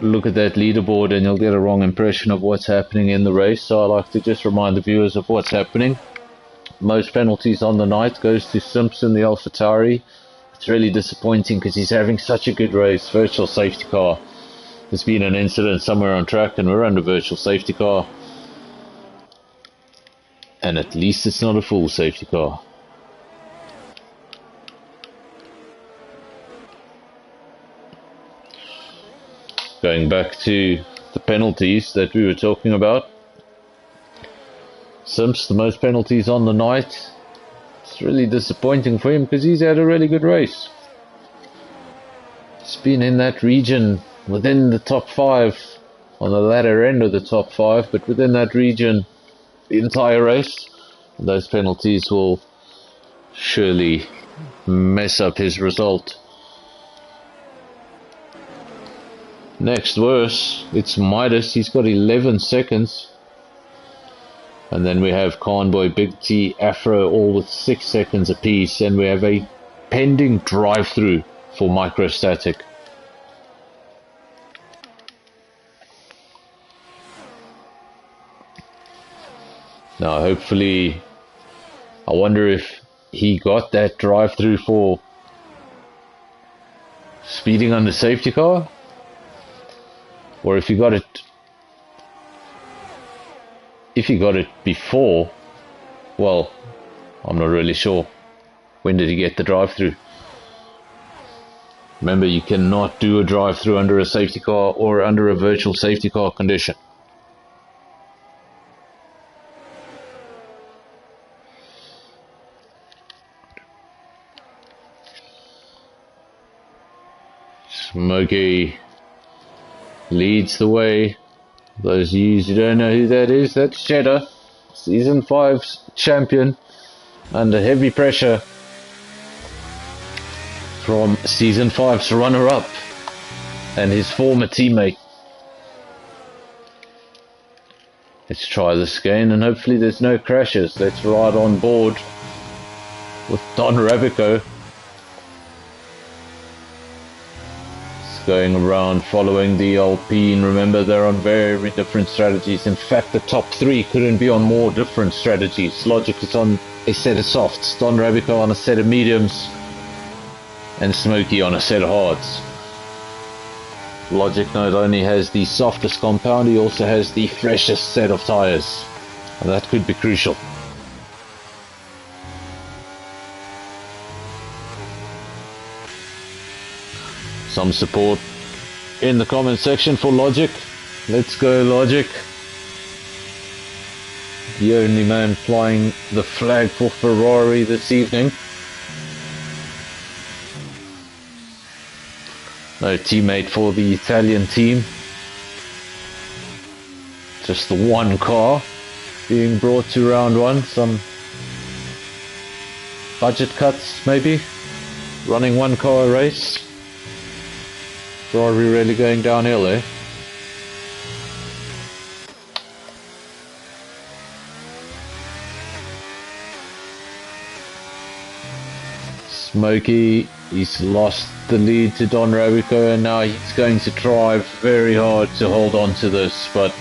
look at that leaderboard and you'll get a wrong impression of what's happening in the race, so I like to just remind the viewers of what's happening. Most penalties on the night goes to Simpson, the AlphaTauri. It's really disappointing because he's having such a good race. Virtual safety car. There's been an incident somewhere on track and we're under virtual safety car, and at least it's not a full safety car. Going back to the penalties that we were talking about. Simps, the most penalties on the night. It's really disappointing for him because he's had a really good race. He's been in that region within the top 5, on the latter end of the top 5, but within that region the entire race. And those penalties will surely mess up his result. Next verse, it's Midas. He's got 11 seconds. And then we have Conboy, Big T, Afro, all with 6 seconds apiece. And we have a pending drive-through for Microstatic. Now, hopefully, I wonder if he got that drive through for speeding on the safety car, or if he got it before. Well, I'm not really sure. When did he get the drive through? Remember, you cannot do a drive through under a safety car or under a virtual safety car condition. Smokey leads the way. Those of you who don't know who that is, that's Cheddar, Season 5's champion, under heavy pressure from Season 5's runner-up and his former teammate. Let's try this again and hopefully there's no crashes. Let's ride on board with Don Rabico. Going around following the Alpine. Remember, they're on very different strategies. In fact, the top three couldn't be on more different strategies. Logic is on a set of softs, Don Rabico on a set of mediums, and Smokey on a set of hards. Logic not only has the softest compound, he also has the freshest set of tires, and that could be crucial. Some support in the comment section for Logic. Let's go, Logic. The only man flying the flag for Ferrari this evening. No teammate for the Italian team. Just the one car being brought to round one. Some budget cuts maybe. Running one car race. Ferrari really going downhill, eh? Smokey, he's lost the lead to Don Rabico and now he's going to try very hard to hold on to this, but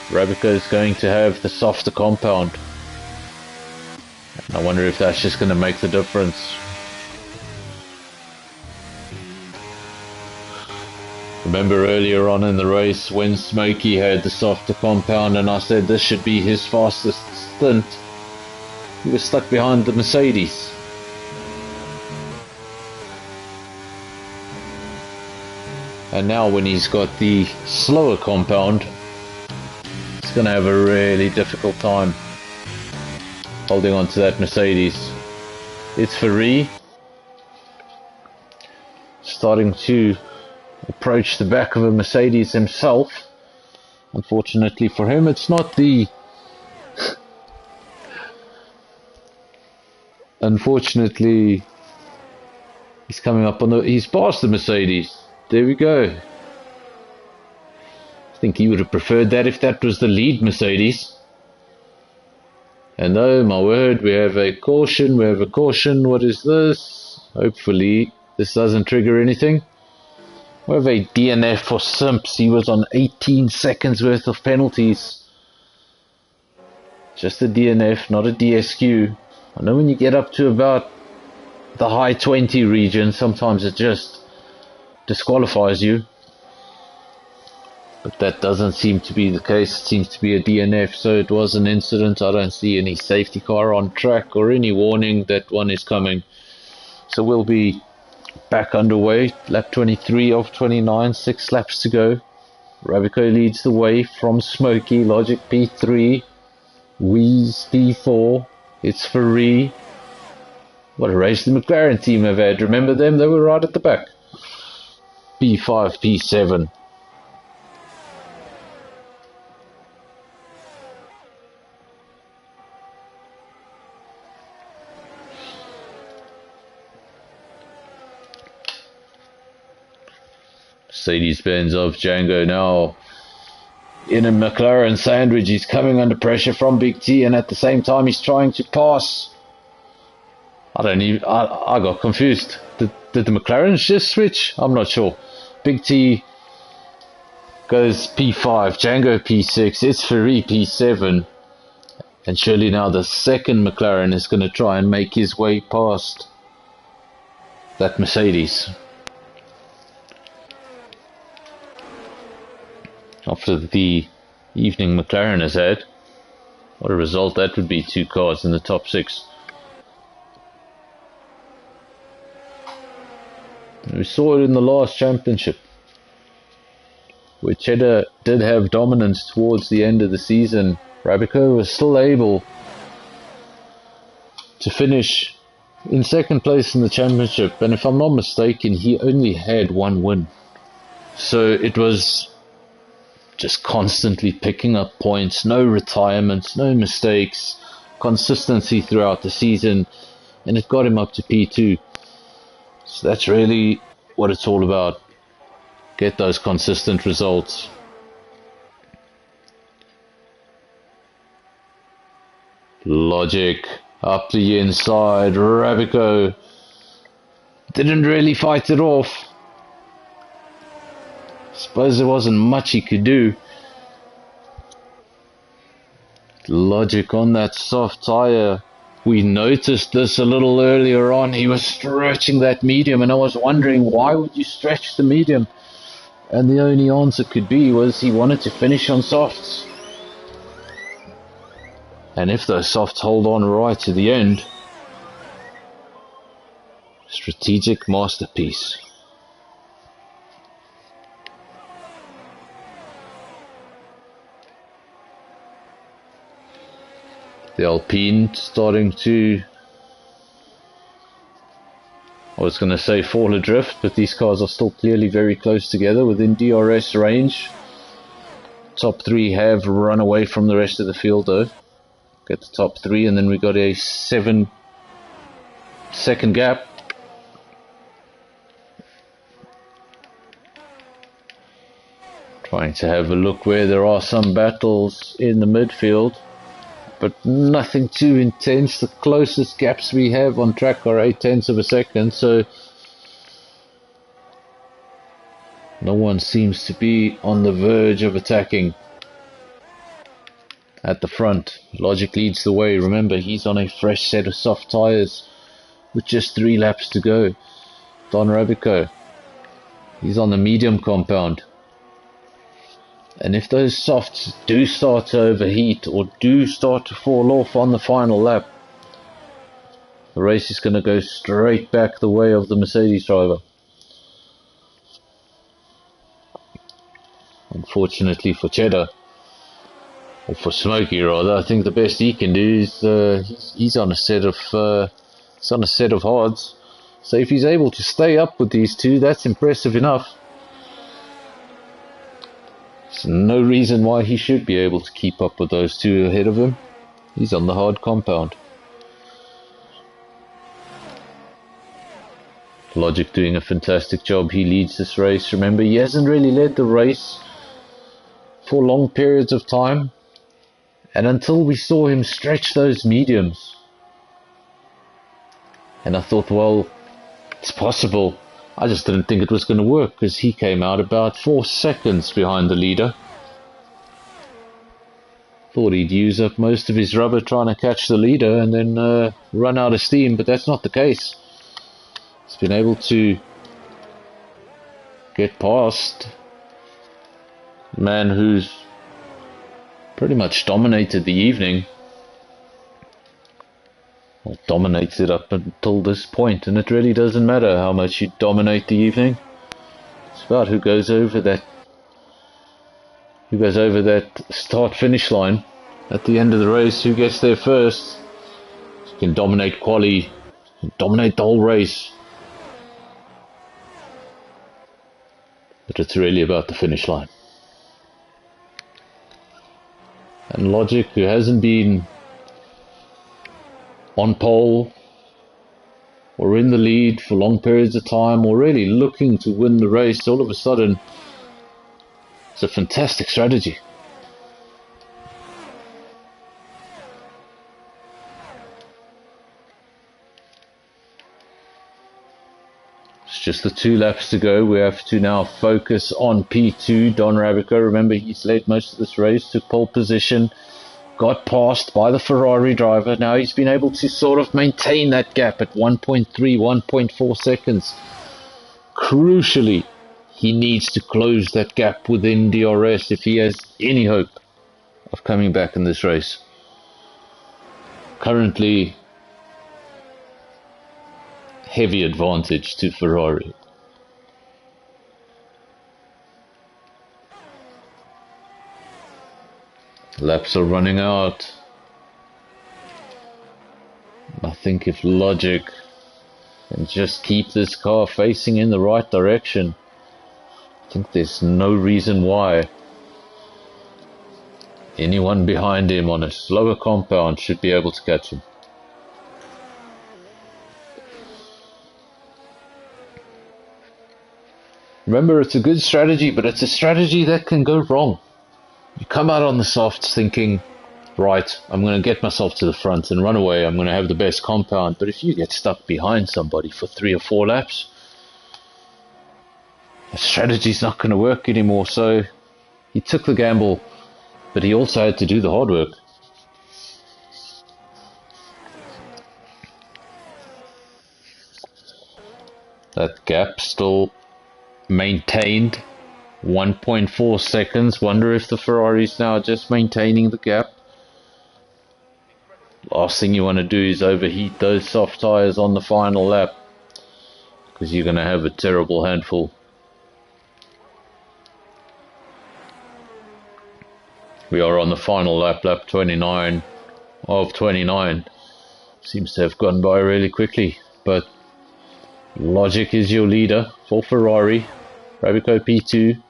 Rabico is going to have the softer compound. And I wonder if that's just going to make the difference. Remember earlier on in the race when Smokey had the softer compound and I said this should be his fastest stint, he was stuck behind the Mercedes. And now when he's got the slower compound, he's going to have a really difficult time holding on to that Mercedes. It's Ferrari starting to approach the back of a Mercedes himself. Unfortunately for him, it's not the unfortunately he's coming up on the he's past the Mercedes. There we go. I think he would have preferred that if that was the lead Mercedes. And oh my word, we have a caution, what is this? Hopefully this doesn't trigger anything. We have a DNF for Simps. He was on 18 seconds worth of penalties. Just a DNF, not a DSQ. I know when you get up to about the high 20 region, sometimes it just disqualifies you. But that doesn't seem to be the case. It seems to be a DNF, so it was an incident. I don't see any safety car on track or any warning that one is coming. So we'll be back underway, lap 23 of 29, 6 laps to go. Rabico leads the way from Smokey, Logic P3, Wheeze P4, it's Ferrari. What a race the McLaren team have had, remember them? They were right at the back. P5, P7. Mercedes-Benz of Django now in a McLaren sandwich. He's coming under pressure from Big T and at the same time he's trying to pass. I got confused. Did the McLarens just switch? I'm not sure. Big T goes P5, Django P6, it's Ferrari P7 And surely now the second McLaren is going to try and make his way past that Mercedes. After the evening McLaren has had, what a result that would be, 2 cars in the top 6. We saw it in the last championship, where Cheddar did have dominance towards the end of the season. Rabico was still able to finish in second place in the championship, and if I'm not mistaken, he only had 1 win. So it was just constantly picking up points, no retirements, no mistakes, consistency throughout the season, and it got him up to P2. So that's really what it's all about. Get those consistent results. Logic up the inside. Rabico didn't really fight it off. Suppose there wasn't much he could do. Logic on that soft tyre. We noticed this a little earlier on. He was stretching that medium, and I was wondering, why would you stretch the medium? And the only answer could be was he wanted to finish on softs. And if those softs hold on right to the end, strategic masterpiece. The Alpine starting to, I was going to say fall adrift, but these cars are still clearly very close together within DRS range. Top 3 have run away from the rest of the field though. Get the top 3, and then we got a 7-second gap. Trying to have a look where there are some battles in the midfield, but nothing too intense. The closest gaps we have on track are 0.8 of a second, so no one seems to be on the verge of attacking. At the front, Logic leads the way. Remember, he's on a fresh set of soft tyres with just 3 laps to go. Don Rabico, he's on the medium compound. And if those softs do start to overheat or do start to fall off on the final lap, the race is going to go straight back the way of the Mercedes driver. Unfortunately for Cheddar, or for Smokey rather, I think the best he can do is he's on a set of hards. So if he's able to stay up with these two, that's impressive enough. There's no reason why he should be able to keep up with those two ahead of him. He's on the hard compound. Logic doing a fantastic job. He leads this race. Remember, he hasn't really led the race for long periods of time. And until we saw him stretch those mediums. And I thought, well, it's possible. I just didn't think it was going to work, because he came out about 4 seconds behind the leader. Thought he'd use up most of his rubber trying to catch the leader and then run out of steam, but that's not the case. He's been able to get past the man who's pretty much dominated the evening. Well, dominates it up until this point, and it really doesn't matter how much you dominate the evening. It's about who goes over that start-finish line at the end of the race, who gets there first. You can dominate quali, dominate the whole race, but it's really about the finish line. And Logic, who hasn't been on pole or in the lead for long periods of time, or really looking to win the race, all of a sudden it's a fantastic strategy. It's just the 2 laps to go. We have to now focus on P2. Don Rabico, remember, he's led most of this race, took pole position, got passed by the Ferrari driver. Now he's been able to sort of maintain that gap at 1.3, 1.4 seconds. Crucially, he needs to close that gap within DRS if he has any hope of coming back in this race. Currently, heavy advantage to Ferrari. Laps are running out. I think if logic and just keep this car facing in the right direction, I think there's no reason why anyone behind him on a slower compound should be able to catch him. Remember, it's a good strategy, but it's a strategy that can go wrong. You come out on the softs thinking, right, I'm going to get myself to the front and run away, I'm going to have the best compound, but if you get stuck behind somebody for 3 or 4 laps, the strategy's not going to work anymore. So he took the gamble, but he also had to do the hard work. That gap still maintained 1.4 seconds. Wonder if the Ferrari's now just maintaining the gap. Last thing you want to do is overheat those soft tyres on the final lap, because you're going to have a terrible handful. We are on the final lap, lap 29 of 29. Seems to have gone by really quickly, but logic is your leader for Ferrari. Rabico P2,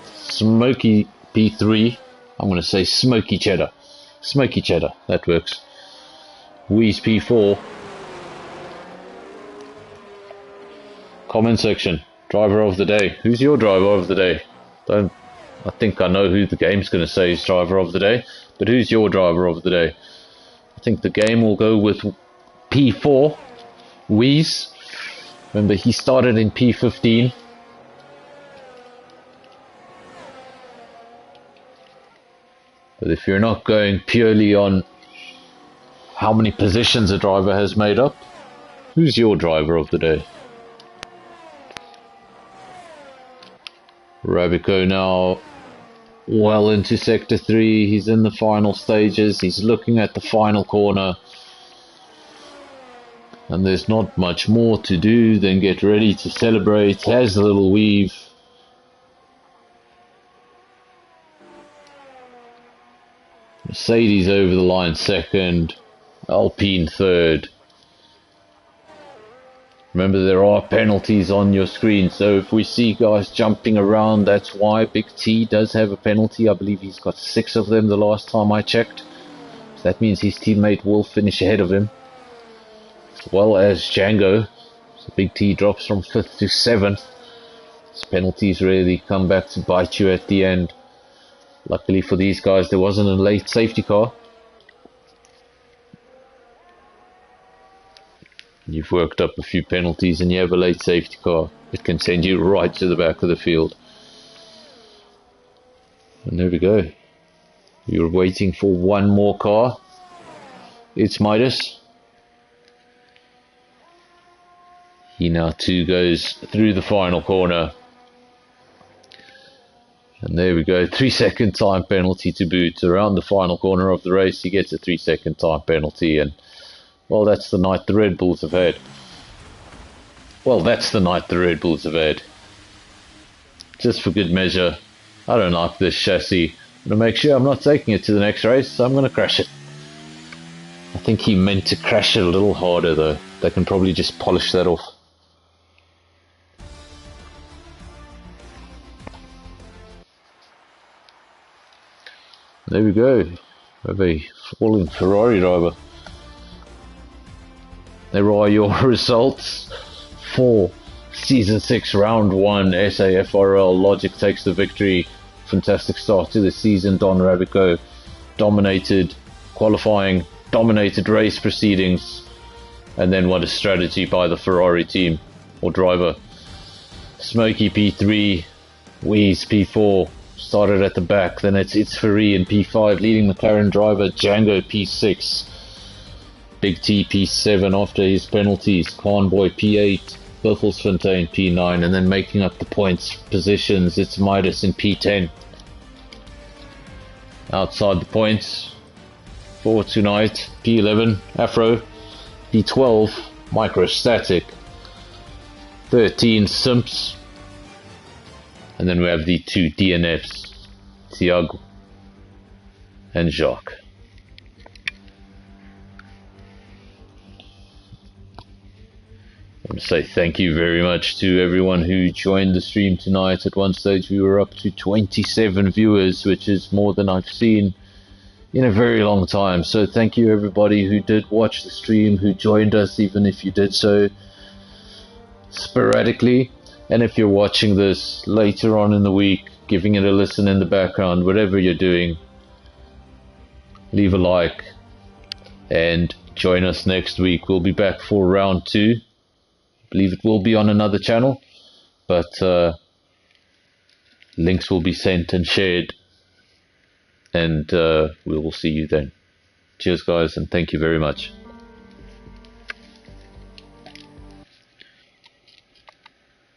Smoky P3. I'm going to say Smoky Cheddar. Smoky Cheddar, that works. Wheeze P4. Comment section, driver of the day. Who's your driver of the day? I think I know who the game's going to say is driver of the day, but who's your driver of the day? I think the game will go with P4, Wheeze. Remember, he started in P15. But if you're not going purely on how many positions a driver has made up, who's your driver of the day? Rabico now well into sector 3. He's in the final stages. He's looking at the final corner. And there's not much more to do than get ready to celebrate. Has a little weave. Mercedes over the line second. Alpine third. Remember, there are penalties on your screen, so if we see guys jumping around, that's why Big T does have a penalty. I believe he's got 6 of them the last time I checked. So that means his teammate will finish ahead of him, as well as Django. So Big T drops from 5th to 7th. These penalties really come back to bite you at the end. Luckily for these guys, there wasn't a late safety car. You've worked up a few penalties and you have a late safety car. It can send you right to the back of the field. And there we go. You're waiting for one more car. It's Midas. He now too goes through the final corner. And there we go, 3-second time penalty to boot. Around the final corner of the race, he gets a 3-second time penalty, and well, that's the night the Red Bulls have had. Well, that's the night the Red Bulls have had. Just for good measure, I don't like this chassis. I'm going to make sure I'm not taking it to the next race, so I'm going to crash it. I think he meant to crash it a little harder though. They can probably just polish that off. There we go. We have a falling Ferrari driver. There are your results for Season 6 Round 1 SAFRL. Logic takes the victory. Fantastic start to the season. Don Rabico dominated qualifying, dominated race proceedings, and then what a strategy by the Ferrari team or driver. Smoky P3, Wheeze P4, started at the back. Then it's Ferrari in P5, leading McLaren driver Django P6, Big T P7 after his penalties, Convoy P8, Buffelsfontein P9, and then making up the points positions, it's Midas in P10. Outside the points for tonight, P11 Afro, P12 Microstatic, 13 Simps, and then we have the two DNFs, Thiago and Jacques. I want to say thank you very much to everyone who joined the stream tonight. At one stage we were up to 27 viewers, which is more than I've seen in a very long time. So thank you everybody who did watch the stream, who joined us, even if you did so sporadically. And if you're watching this later on in the week, giving it a listen in the background, whatever you're doing, leave a like and join us next week. We'll be back for round 2. I believe it will be on another channel, but links will be sent and shared, and we will see you then. Cheers guys, and thank you very much.